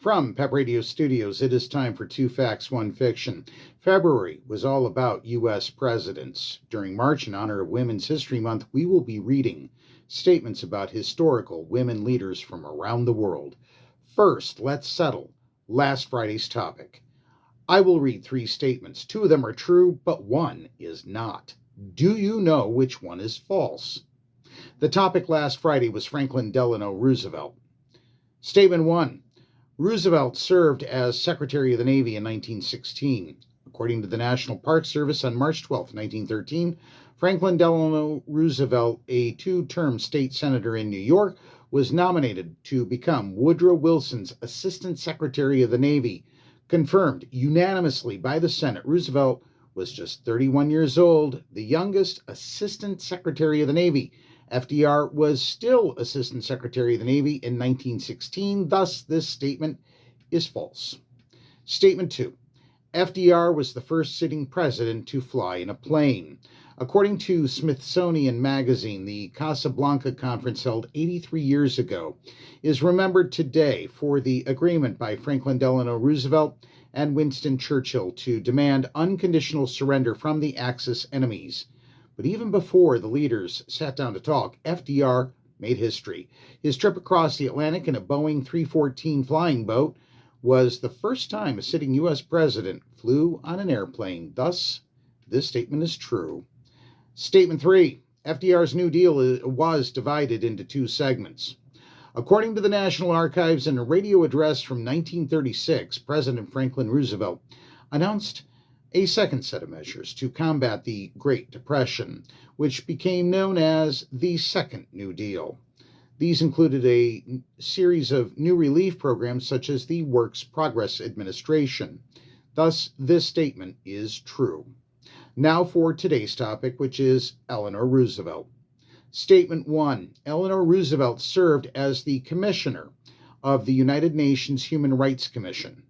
From PEP Radio Studios, it is time for Two Facts, One Fiction. February was all about U.S. presidents. During March, in honor of Women's History Month, we will be reading statements about historical women leaders from around the world. First, let's settle last Friday's topic. I will read 3 statements. 2 of them are true, but 1 is not. Do you know which one is false? The topic last Friday was Franklin Delano Roosevelt. Statement 1. Roosevelt served as Secretary of the Navy in 1916. According to the National Park Service, on March 12, 1913, Franklin Delano Roosevelt, a 2-term state senator in New York, was nominated to become Woodrow Wilson's Assistant Secretary of the Navy. Confirmed unanimously by the Senate, Roosevelt was just 31 years old, the youngest Assistant Secretary of the Navy. FDR was still Assistant Secretary of the Navy in 1916, thus this statement is false. Statement 2. FDR was the first sitting president to fly in a plane. According to Smithsonian Magazine, the Casablanca Conference held 83 years ago is remembered today for the agreement by Franklin Delano Roosevelt and Winston Churchill to demand unconditional surrender from the Axis enemies. But even before the leaders sat down to talk, FDR made history. His trip across the Atlantic in a Boeing 314 flying boat was the first time a sitting U.S. president flew on an airplane. Thus, this statement is true. Statement 3. FDR's New Deal was divided into 2 segments. According to the National Archives, in a radio address from 1936, President Franklin Roosevelt announced a second set of measures to combat the Great Depression, which became known as the Second New Deal. These included a series of new relief programs such as the Works Progress Administration. Thus, this statement is true. Now for today's topic, which is Eleanor Roosevelt. Statement 1. Eleanor Roosevelt served as the Commissioner of the United Nations Human Rights Commission.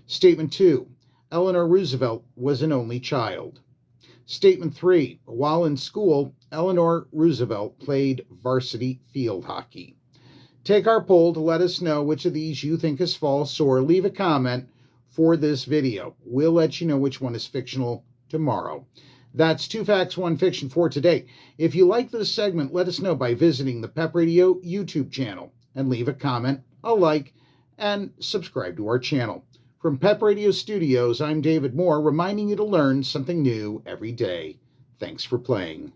Statement 2. Eleanor Roosevelt was an only child. Statement 3. While in school, Eleanor Roosevelt played varsity field hockey. Take our poll to let us know which of these you think is false, or leave a comment for this video. We'll let you know which one is fictional tomorrow. That's 2 Facts, 1 Fiction for today. If you like this segment, let us know by visiting the PEP Radio YouTube channel and leave a comment, a like, and subscribe to our channel. From PEP Radio Studios, I'm David Moore, reminding you to learn something new every day. Thanks for playing.